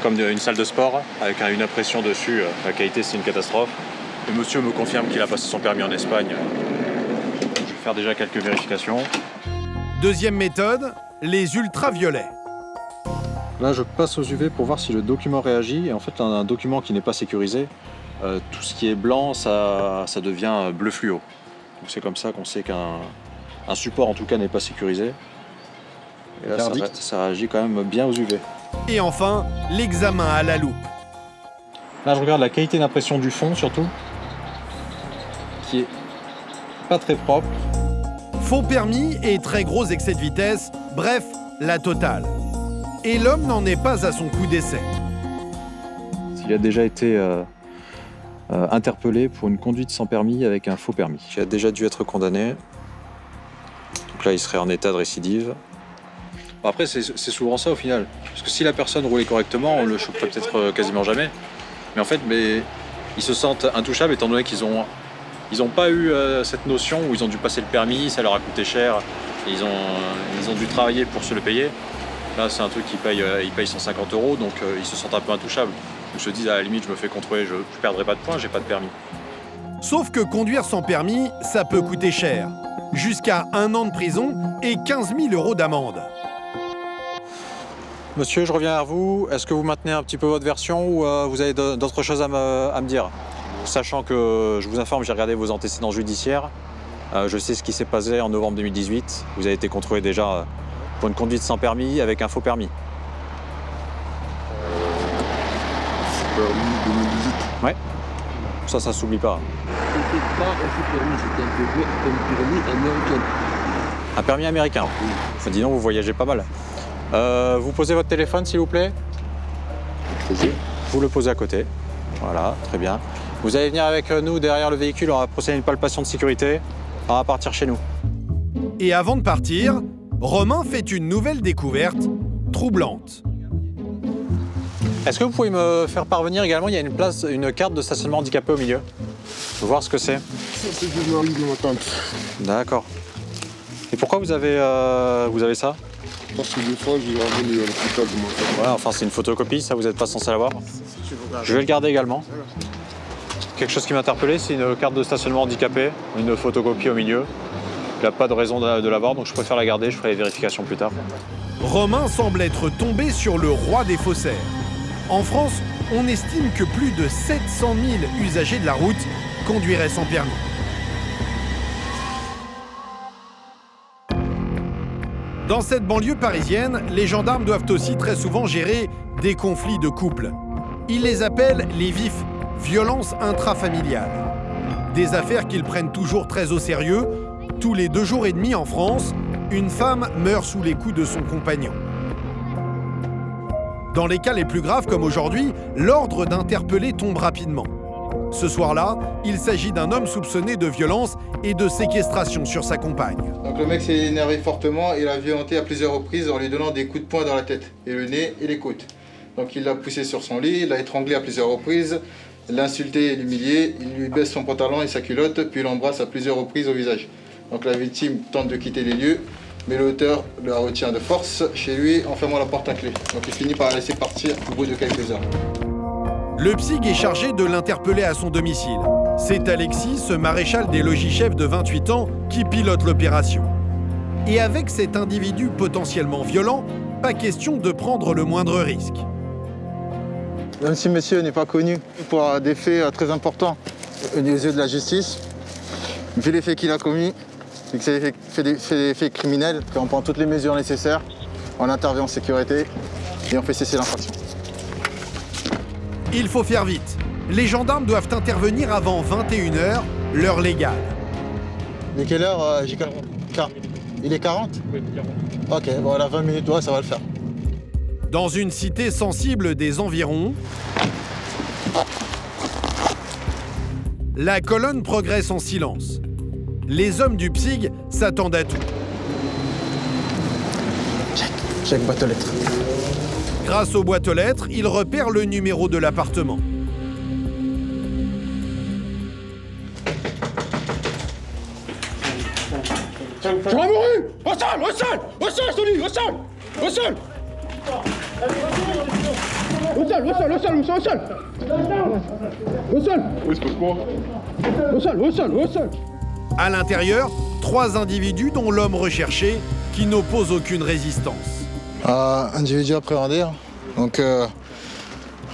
comme une salle de sport, avec une impression dessus. La qualité, c'est une catastrophe. Le monsieur me confirme qu'il a passé son permis en Espagne. Je vais faire déjà quelques vérifications.
Deuxième méthode, les ultraviolets.
Là, je passe aux UV pour voir si le document réagit. Et en fait, un document qui n'est pas sécurisé, tout ce qui est blanc, ça devient bleu fluo. C'est comme ça qu'on sait qu'un support, en tout cas, n'est pas sécurisé. Et là, ça réagit quand même bien aux UV.
Et enfin, l'examen à la loupe.
Là, je regarde la qualité d'impression du fond, surtout, qui est pas très propre.
Faux permis et très gros excès de vitesse, bref, la totale. Et l'homme n'en est pas à son coup d'essai.
Il a déjà été interpellé pour une conduite sans permis avec un faux permis. Il a déjà dû être condamné. Donc là, il serait en état de récidive. Bon, après, c'est souvent ça au final. Parce que si la personne roulait correctement, on le choperait peut-être quasiment jamais. Mais en fait, ils se sentent intouchables étant donné qu'ils n'ont pas eu cette notion où ils ont dû passer le permis, ça leur a coûté cher. Et ils ont dû travailler pour se le payer. Là, c'est un truc qu'ils payent 150 €, donc ils se sentent un peu intouchables. Ils se disent, à la limite, je me fais contrôler, je ne perdrai pas de points, j'ai pas de permis.
Sauf que conduire sans permis, ça peut coûter cher. Jusqu'à 1 an de prison et 15 000 € d'amende.
Monsieur, je reviens vers vous. Est-ce que vous maintenez un petit peu votre version ou vous avez d'autres choses à me dire? Sachant que, je vous informe, j'ai regardé vos antécédents judiciaires. Je sais ce qui s'est passé en novembre 2018. Vous avez été contrôlé déjà pour une conduite sans permis avec un faux permis.
Permis 2018.
Ouais. Ça s'oublie pas.
C'était pas un faux permis, c'était un permis américain.
Un permis américain? Oui. Enfin, dis donc, vous voyagez pas mal. Vous posez votre téléphone, s'il vous plaît. Vous le posez à côté. Voilà, très bien. Vous allez venir avec nous derrière le véhicule, on va procéder à une palpation de sécurité. On va partir chez nous.
Et avant de partir, Romain fait une nouvelle découverte troublante.
Est-ce que vous pouvez me faire parvenir également, il y a une carte de stationnement handicapé au milieu. Je veux voir ce que c'est.
Ça, c'est du mari de ma tante.
D'accord. Et pourquoi vous avez ça?
Parce que des fois, j'ai ramené à l'hôpital de ma tante.
Ouais, enfin, c'est une photocopie, ça, vous n'êtes pas censé l'avoir. Je vais le garder également. Quelque chose qui m'a interpellé, c'est une carte de stationnement handicapé, une photocopie au milieu. Il n'y a pas de raison de l'avoir, donc je préfère la garder, je ferai les vérifications plus tard.
Romain semble être tombé sur le roi des faussaires. En France, on estime que plus de 700 000 usagers de la route conduiraient sans permis. Dans cette banlieue parisienne, les gendarmes doivent aussi très souvent gérer des conflits de couple. Ils les appellent les vifs violences intrafamiliales. Des affaires qu'ils prennent toujours très au sérieux. Tous les 2 jours et demi en France, une femme meurt sous les coups de son compagnon. Dans les cas les plus graves comme aujourd'hui, l'ordre d'interpeller tombe rapidement. Ce soir-là, il s'agit d'un homme soupçonné de violence et de séquestration sur sa compagne.
Donc le mec s'est énervé fortement et l'a violenté à plusieurs reprises en lui donnant des coups de poing dans la tête, et le nez et les côtes. Donc il l'a poussé sur son lit, l'a étranglé à plusieurs reprises, l'a insulté et l'humilié, il lui baisse son pantalon et sa culotte, puis l'embrasse à plusieurs reprises au visage. Donc la victime tente de quitter les lieux, mais l'auteur la retient de force chez lui en fermant la porte à clé. Donc il finit par la laisser partir au bout de quelques heures.
Le psy est chargé de l'interpeller à son domicile. C'est Alexis, ce maréchal des logis-chefs de 28 ans, qui pilote l'opération. Et avec cet individu potentiellement violent, pas question de prendre le moindre risque.
Même si monsieur n'est pas connu pour des faits très importants aux yeux de la justice, vu les faits qu'il a commis, vu que c'est des faits criminels, on prend toutes les mesures nécessaires, on intervient en sécurité et on fait cesser l'infraction.
Il faut faire vite. Les gendarmes doivent intervenir avant 21 h, l'heure légale.
Il est quelle heure, JK? Il est 40? Oui, 40. Ok, bon, là, 20 minutes, ouais, ça va le faire.
Dans une cité sensible des environs, la colonne progresse en silence. Les hommes du PSIG s'attendent à tout.
Check boîte aux lettres.
Grâce aux boîtes aux lettres, ils repèrent le numéro de l'appartement.
Tu vas mourir! Au sol, je te dis, au sol! Au sol!
À l'intérieur, 3 individus dont l'homme recherché qui n'oppose aucune résistance.
Individu appréhendé, donc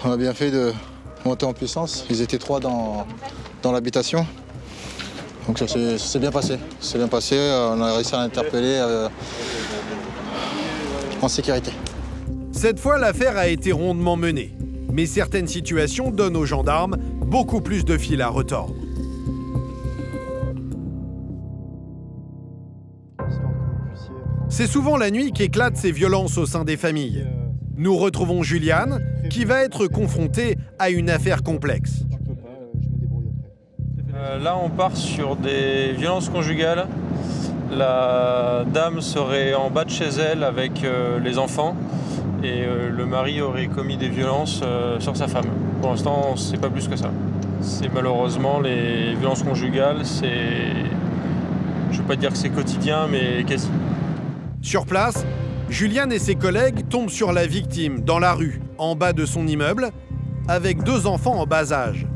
on a bien fait de monter en puissance. Ils étaient 3 dans l'habitation. Donc ça s'est bien passé. C'est bien passé, on a réussi à l'interpeller en sécurité.
Cette fois, l'affaire a été rondement menée. Mais certaines situations donnent aux gendarmes beaucoup plus de fil à retordre. C'est souvent la nuit qu'éclatent ces violences au sein des familles. Nous retrouvons Juliane, qui va être confrontée à une affaire complexe.
Là, on part sur des violences conjugales. La dame serait en bas de chez elle avec les enfants et le mari aurait commis des violences sur sa femme. Pour l'instant, on ne sait pas plus que ça. C'est malheureusement les violences conjugales, c'est... Je ne veux pas dire que c'est quotidien, mais quasi.
Sur place, Juliane et ses collègues tombent sur la victime dans la rue, en bas de son immeuble, avec 2 enfants en bas âge.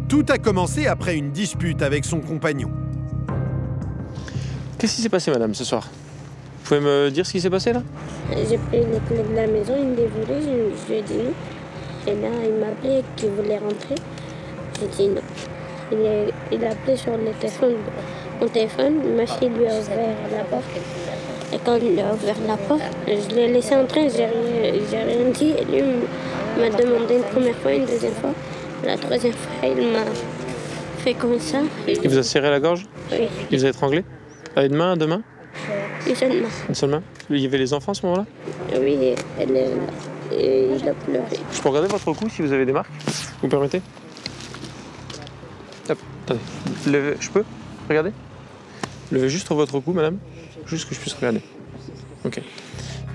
Tout a commencé après une dispute avec son compagnon.
Qu'est-ce qui s'est passé, madame, ce soir? Vous pouvez me dire ce qui s'est passé, là?
J'ai pris les clés de la maison, il me les voulait, je lui ai dit non. Et là, il m'a appelé qu'il voulait rentrer. J'ai dit non. Il a appelé sur le téléphone, mon téléphone, ma fille lui a ouvert la porte. Et quand il a ouvert la porte, je l'ai laissé entrer, j'ai rien dit. Et lui m'a demandé une première fois, une deuxième fois. La troisième fois, il m'a fait comme ça.
Il vous a serré la gorge?
Oui.
Il vous a étranglé? À une main, à 2 mains?
Une seule main.
Une seule main? Il y avait les enfants à ce moment-là?
Oui, elle est là. Et il a pleuré.
Je peux regarder votre cou si vous avez des marques? Vous me permettez? Hop, attendez. Levez, je peux? Regardez. Levez juste votre cou, madame. Juste que je puisse regarder. Ok.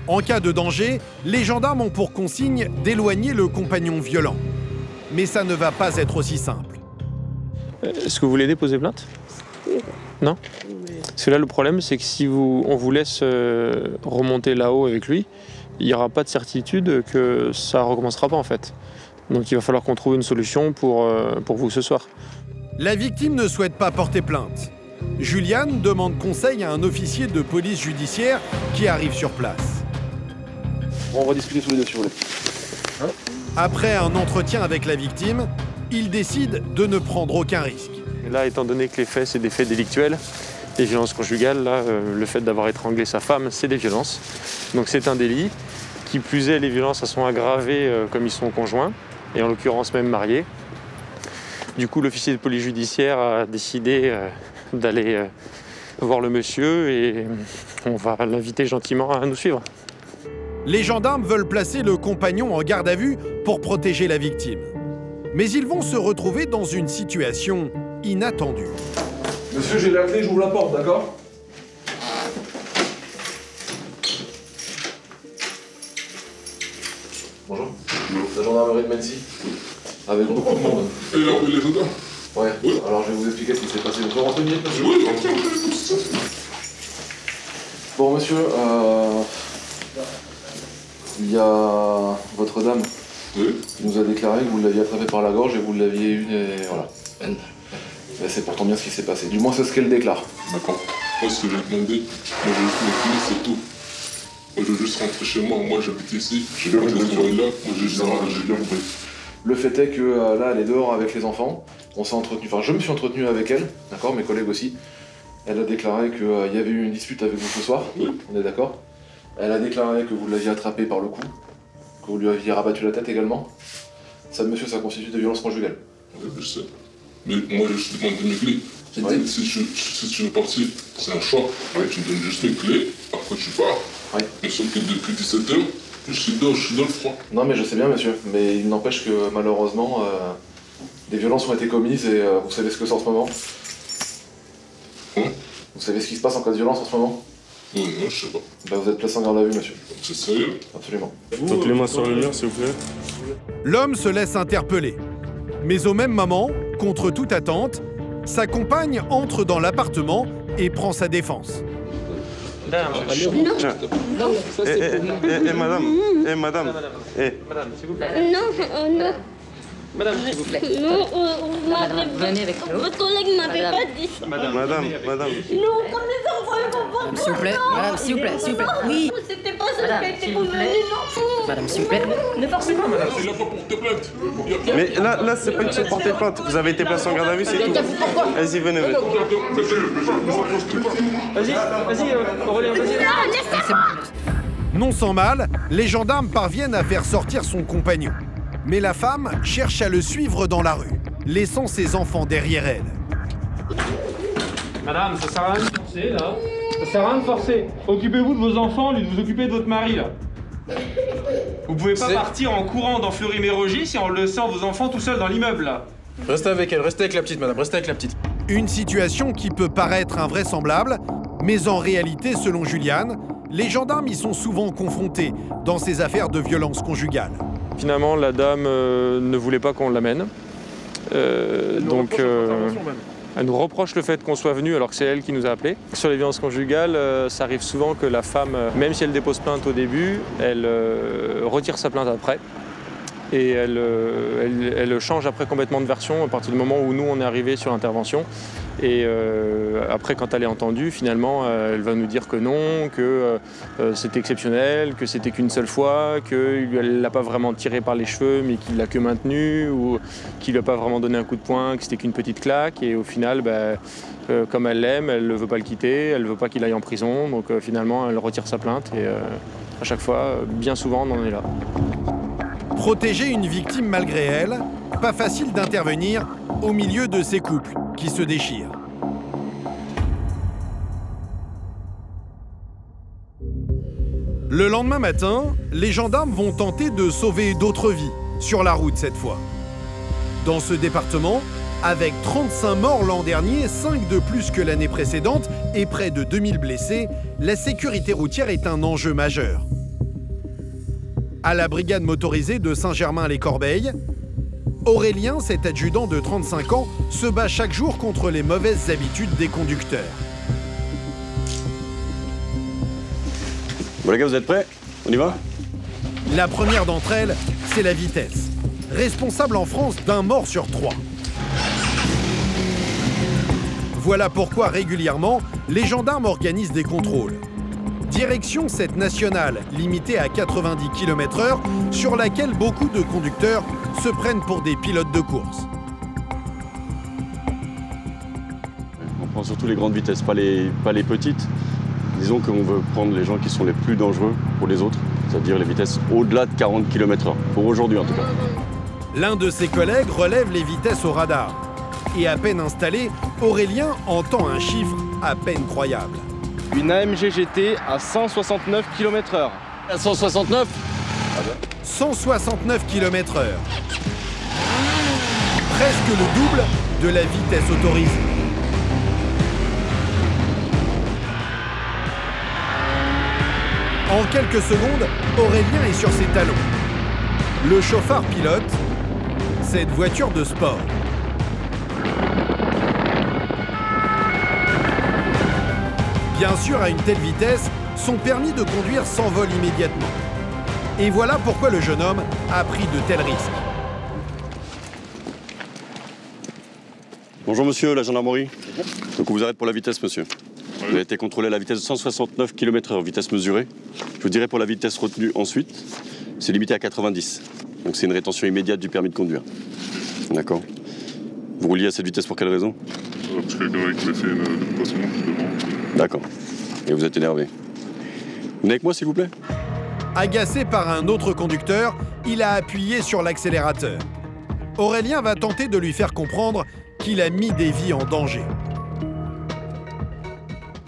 En cas de danger, les gendarmes ont pour consigne d'éloigner le compagnon violent. Mais ça ne va pas être aussi simple.
Est-ce que vous voulez déposer plainte? Non? Parce que là, le problème, c'est que si on vous laisse remonter là-haut avec lui, il n'y aura pas de certitude que ça ne recommencera pas, en fait. Donc il va falloir qu'on trouve une solution pour vous ce soir.
La victime ne souhaite pas porter plainte. Juliane demande conseil à un officier de police judiciaire qui arrive sur place.
On va discuter tous les deux si vous voulez.
Hein? Après un entretien avec la victime, il décide de ne prendre aucun risque.
Et là, étant donné que les faits, c'est des faits délictuels, les violences conjugales, là, le fait d'avoir étranglé sa femme, c'est des violences. Donc c'est un délit. Qui plus est, les violences elles sont aggravées comme ils sont conjoints, et en l'occurrence même mariés. Du coup, l'officier de police judiciaire a décidé d'aller voir le monsieur et on va l'inviter gentiment à nous suivre.
Les gendarmes veulent placer le compagnon en garde à vue pour protéger la victime. Mais ils vont se retrouver dans une situation inattendue.
Monsieur, j'ai la clé, j'ouvre la porte, d'accord?
Bonjour. La gendarmerie de Mency. Avec beaucoup de monde.
Et là, les gendarmes?
Ouais. Alors je vais vous expliquer ce qui s'est passé. Vous pouvez rentrer une minute, monsieur?
Oui,
Bon, monsieur, il y a votre dame qui nous a déclaré que vous l'aviez attrapé par la gorge et vous l'aviez eu et voilà. Et c'est pourtant bien ce qui s'est passé. Du moins, c'est ce qu'elle déclare.
D'accord. Moi, ce que j'ai demandé, moi j'ai juste mes clés, c'est tout. Moi, je veux juste rentrer chez moi. Moi, j'habite ici. J'ai bien compris ce là. Moi, j'ai bien compris.
Le fait est que là, elle est dehors avec les enfants. On s'est entretenu, enfin, je me suis entretenu avec elle, d'accord, mes collègues aussi. Elle a déclaré qu'il y avait eu une dispute avec vous ce soir. Oui. On est d'accord. Elle a déclaré que vous l'aviez attrapé par le cou, que vous lui aviez rabattu la tête également. Ça, monsieur, ça constitue des violences conjugales.
Oui, je sais. Mais moi, je te demande mes clés. Oui. Si tu veux partir, c'est un choix. Oui. Tu me donnes juste mes clés, après tu pars. Oui. Mais sauf que depuis 17h, je suis dans le froid.
Non, mais je sais bien, monsieur. Mais il n'empêche que malheureusement, des violences ont été commises et vous savez ce que c'est en ce moment. Vous savez ce qui se passe en cas de violence en ce moment?
Non, je sais pas.
Bah, vous êtes placé en garde à vue, monsieur.
C'est sérieux?
Absolument.
Donc les mains sur le mur, s'il vous plaît.
L'homme se laisse interpeller. Mais au même moment, contre toute attente, sa compagne entre dans l'appartement et prend sa défense.
Madame. Madame, s'il vous plaît.
Non.
Madame, s'il vous plaît.
Non, venez avec nous. Votre collègue m'avait pas dit ça.
Madame.
Non, comme les enfants, ils vont pas.
S'il vous plaît, madame, s'il vous plaît. Oui.
C'était pas ça qui a été convenu, non.
Madame, s'il vous plaît.
Ne forcez pas, madame.
Il n'a pas porté plainte.
Mais là, c'est pas une question de porter plainte. Vous avez été placé en garde à vue, c'est tout. Vas-y, venez. Vas-y, Aurélien, vas-y.
Non sans mal, les gendarmes parviennent à faire sortir son compagnon. Mais la femme cherche à le suivre dans la rue, laissant ses enfants derrière elle.
Madame, ça sert à rien de forcer, là. Ça sert à rien de forcer. Occupez-vous de vos enfants, au lieu de vous occuper de votre mari, là. Vous pouvez pas partir en courant dans Fleury-Mérogis et en laissant vos enfants tout seuls dans l'immeuble, là.
Restez avec elle, restez avec la petite, madame, restez avec la petite.
Une situation qui peut paraître invraisemblable, mais en réalité, selon Juliane, les gendarmes y sont souvent confrontés dans ces affaires de violence conjugale.
Finalement, la dame ne voulait pas qu'on l'amène. Donc, elle nous reproche le fait qu'on soit venu alors que c'est elle qui nous a appelés. Sur les violences conjugales, ça arrive souvent que la femme, même si elle dépose plainte au début, elle retire sa plainte après. Et elle change après complètement de version à partir du moment où nous, on est arrivés sur l'intervention. Et après, quand elle est entendue, finalement, elle va nous dire que non, que c'était exceptionnel, que c'était qu'une seule fois, qu'elle ne l'a pas vraiment tiré par les cheveux, mais qu'il l'a que maintenu, ou qu'il ne lui a pas vraiment donné un coup de poing, que c'était qu'une petite claque. Et au final, comme elle l'aime, elle ne veut pas le quitter, elle ne veut pas qu'il aille en prison. Donc finalement, elle retire sa plainte. Et à chaque fois, bien souvent, on en est là.
Protéger une victime malgré elle, pas facile d'intervenir au milieu de ces couples qui se déchirent. Le lendemain matin, les gendarmes vont tenter de sauver d'autres vies, sur la route cette fois. Dans ce département, avec 35 morts l'an dernier, 5 de plus que l'année précédente et près de 2000 blessés, la sécurité routière est un enjeu majeur. À la brigade motorisée de Saint-Germain-les-Corbeilles, Aurélien, cet adjudant de 35 ans, se bat chaque jour contre les mauvaises habitudes des conducteurs.
Bon les gars, vous êtes prêts? On y va?
La première d'entre elles, c'est la vitesse. Responsable en France d'un mort sur 3. Voilà pourquoi régulièrement, les gendarmes organisent des contrôles. Direction cette nationale, limitée à 90 km/h, sur laquelle beaucoup de conducteurs se prennent pour des pilotes de course.
On prend surtout les grandes vitesses, pas les petites. Disons qu'on veut prendre les gens qui sont les plus dangereux pour les autres, c'est-à-dire les vitesses au-delà de 40 km/h, pour aujourd'hui en tout cas.
L'un de ses collègues relève les vitesses au radar. Et à peine installé, Aurélien entend un chiffre à peine croyable.
Une AMG GT à 169 km/h.
À 169
169 km/h. Presque le double de la vitesse autorisée. En quelques secondes, Aurélien est sur ses talons. Le chauffeur pilote cette voiture de sport. Bien sûr, à une telle vitesse, son permis de conduire s'envole immédiatement. Et voilà pourquoi le jeune homme a pris de tels risques.
Bonjour monsieur, la gendarmerie. Donc on vous arrête pour la vitesse monsieur. Vous avez été contrôlé à la vitesse de 169 km/h, vitesse mesurée. Je vous dirais pour la vitesse retenue ensuite, c'est limité à 90. Donc c'est une rétention immédiate du permis de conduire. D'accord. Vous rouliez à cette vitesse pour quelle raison?
Parce que quelqu'un qui m'a fait une dépassement devant.
D'accord. Et vous êtes énervé. Venez avec moi s'il vous plaît.
Agacé par un autre conducteur, il a appuyé sur l'accélérateur. Aurélien va tenter de lui faire comprendre qu'il a mis des vies en danger.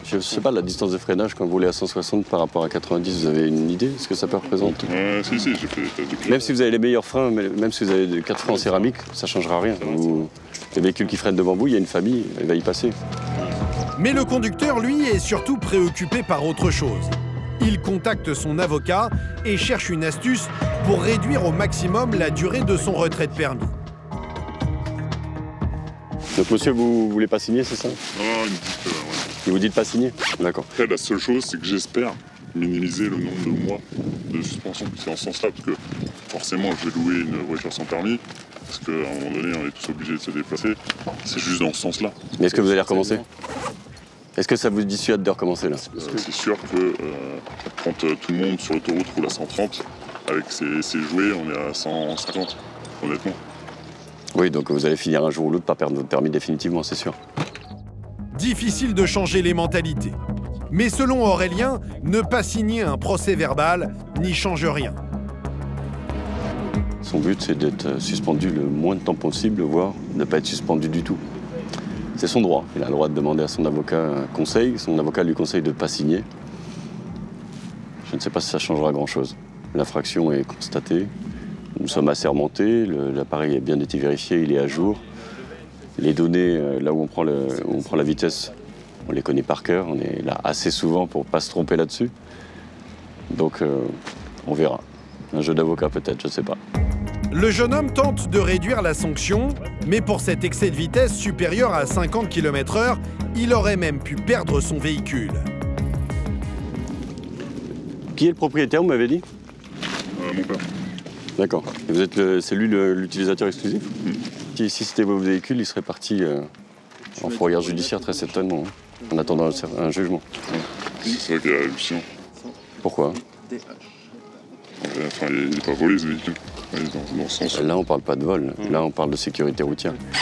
Je ne sais pas, la distance de freinage quand vous roulez à 160 par rapport à 90, vous avez une idée de ce que ça peut représenter?
Si, j'ai fait des tests de pied.
Même si vous avez les meilleurs freins, même si vous avez des 4 freins en céramique, ça ne changera rien. Les véhicules qui freinent devant vous, il y a une famille, elle va y passer.
Mais le conducteur, lui, est surtout préoccupé par autre chose. Il contacte son avocat et cherche une astuce pour réduire au maximum la durée de son retrait de permis.
Donc monsieur, vous voulez pas signer, c'est ça?
Non, il me dit que ouais.
Il vous dit de pas signer? D'accord.
Après, la seule chose, c'est que j'espère minimiser le nombre de mois de suspension. C'est en ce sens-là, parce que forcément, je vais louer une voiture sans permis, parce qu'à un moment donné, on est tous obligés de se déplacer. C'est juste dans ce sens-là.
Mais est-ce que vous allez recommencer? Est-ce que ça vous dissuade de recommencer là?
C'est sûr que quand tout le monde sur l'autoroute roule à 130, avec ses jouets, on est à 150, honnêtement.
Oui, donc vous allez finir un jour ou l'autre par perdre votre permis définitivement, c'est sûr.
Difficile de changer les mentalités. Mais selon Aurélien, ne pas signer un procès verbal n'y change rien.
Son but, c'est d'être suspendu le moins de temps possible, voire ne pas être suspendu du tout. C'est son droit. Il a le droit de demander à son avocat un conseil. Son avocat lui conseille de ne pas signer. Je ne sais pas si ça changera grand-chose. L'infraction est constatée. Nous sommes assermentés. L'appareil a bien été vérifié, il est à jour. Les données, là où on prend la vitesse, on les connaît par cœur. On est là assez souvent pour ne pas se tromper là-dessus. Donc, on verra. Un jeu d'avocat peut-être, je ne sais pas.
Le jeune homme tente de réduire la sanction, mais pour cet excès de vitesse supérieur à 50 km/h, il aurait même pu perdre son véhicule.
Qui est le propriétaire, vous m'avez dit?
Mon père.
D'accord. Et c'est lui l'utilisateur exclusif? Si c'était vos véhicules, il serait parti en fourrière judiciaire très certainement, hein, en attendant un jugement.
C'est ça qui est hallucinant.
Pourquoi?
Enfin, il n'est pas volé ce véhicule. Dans ce sens.
Là, on parle pas de vol. Là, on parle de sécurité routière. Je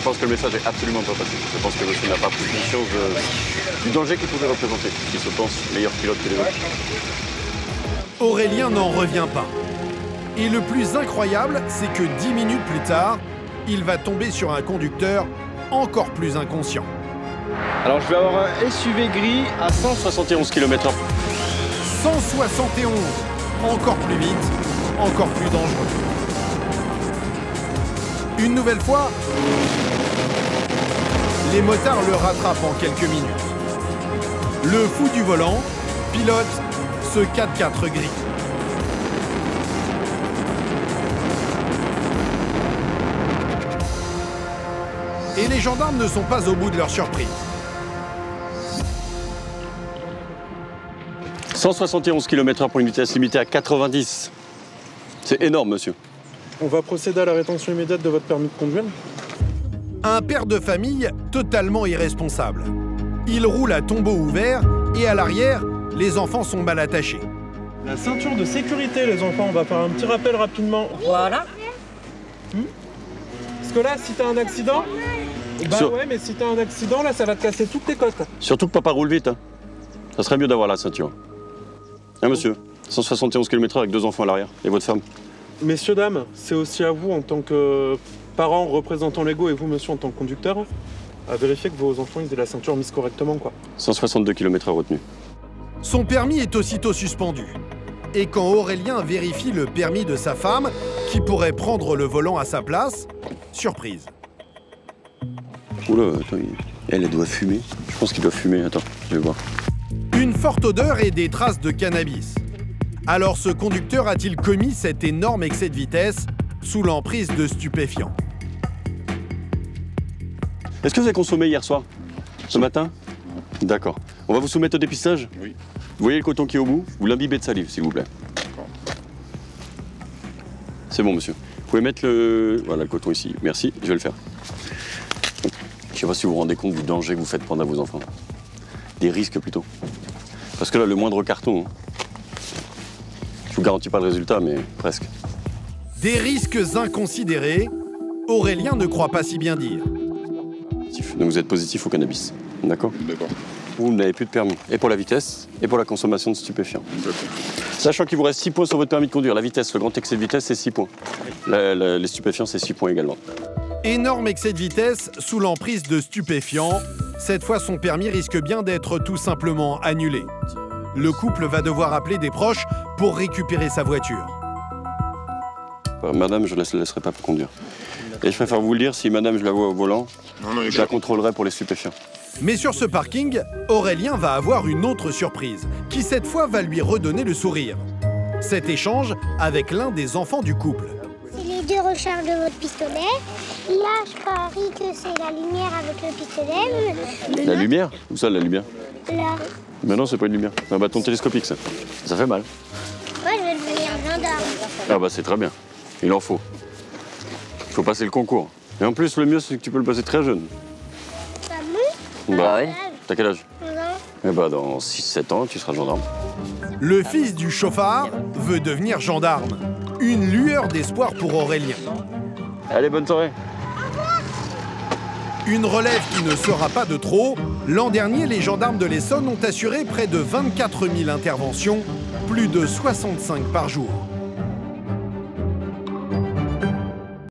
pense que le message est absolument pas passé. Je pense que monsieur n'a pas pris conscience du danger qu'il pouvait représenter. Il se pense meilleur pilote que les autres.
Aurélien n'en revient pas. Et le plus incroyable, c'est que 10 minutes plus tard, il va tomber sur un conducteur encore plus inconscient.
Alors je vais avoir un SUV gris à 171 km/h.
171, encore plus vite, encore plus dangereux. Une nouvelle fois, les motards le rattrapent en quelques minutes. Le fou du volant pilote ce 4x4 gris. Et les gendarmes ne sont pas au bout de leur surprise.
171 km/h pour une vitesse limitée à 90. C'est énorme, monsieur.
On va procéder à la rétention immédiate de votre permis de conduire.
Un père de famille totalement irresponsable. Il roule à tombeau ouvert et à l'arrière, les enfants sont mal attachés.
La ceinture de sécurité, les enfants, on va faire un petit rappel rapidement.
Voilà.
Parce que là, si t'as un accident, ouais, mais si t'as un accident, là, ça va te casser toutes tes côtes.
Surtout que papa roule vite. Hein. Ça serait mieux d'avoir la ceinture. Hein, monsieur? 171 km/h avec 2 enfants à l'arrière. Et votre femme?
Messieurs, dames, c'est aussi à vous, en tant que parents représentant légaux, et vous, monsieur, en tant que conducteur, à vérifier que vos enfants ils aient la ceinture mise correctement, quoi.
162 km/h retenu.
Son permis est aussitôt suspendu. Et quand Aurélien vérifie le permis de sa femme, qui pourrait prendre le volant à sa place, surprise.
Oula, attends, elle doit fumer. Je pense qu'il doit fumer, attends, je vais voir.
Une forte odeur et des traces de cannabis. Alors ce conducteur a-t-il commis cet énorme excès de vitesse sous l'emprise de stupéfiants?
Est-ce que vous avez consommé hier soir? Ce matin? D'accord. On va vous soumettre au dépistage?
Oui.
Vous voyez le coton qui est au bout? Vous l'imbibez de salive, s'il vous plaît. C'est bon, monsieur. Vous pouvez mettre le coton ici. Merci, je vais le faire. Je ne sais pas si vous vous rendez compte du danger que vous faites prendre à vos enfants. Des risques, plutôt. Parce que là, le moindre carton, je vous garantis pas le résultat, mais presque.
Des risques inconsidérés, Aurélien ne croit pas si bien dire.
Donc vous êtes positif au cannabis, d'accord?
D'accord.
Vous n'avez plus de permis, et pour la vitesse, et pour la consommation de stupéfiants. Sachant qu'il vous reste 6 points sur votre permis de conduire. La vitesse, le grand excès de vitesse, c'est 6 points. Les stupéfiants, c'est 6 points également.
Énorme excès de vitesse sous l'emprise de stupéfiants. Cette fois, son permis risque bien d'être tout simplement annulé. Le couple va devoir appeler des proches pour récupérer sa voiture.
Madame, je ne la laisserai pas conduire. Et je préfère vous le dire, si madame, je la vois au volant, je la contrôlerai pour les stupéfiants.
Mais sur ce parking, Aurélien va avoir une autre surprise, qui cette fois va lui redonner le sourire. Cet échange avec l'un des enfants du couple.
C'est les 2 recharges de votre pistolet. Là, je parie que c'est la lumière avec le pistolet.
La lumière? Où ça, la lumière?
Là.
Mais non, c'est pas une lumière. C'est un bâton télescopique, ça. Ça fait mal.
Moi, je vais devenir gendarme.
Ah bah c'est très bien. Il en faut. Il faut passer le concours. Et en plus, le mieux, c'est que tu peux le passer très jeune.
Ah bon?
Bah ouais. T'as quel âge?
11 ans.
Eh bah dans 6-7 ans, tu seras gendarme.
Le fils du chauffard veut devenir gendarme. Une lueur d'espoir pour Aurélien.
Allez, bonne soirée.
Une relève qui ne sera pas de trop. L'an dernier, les gendarmes de l'Essonne ont assuré près de 24 000 interventions, plus de 65 par jour.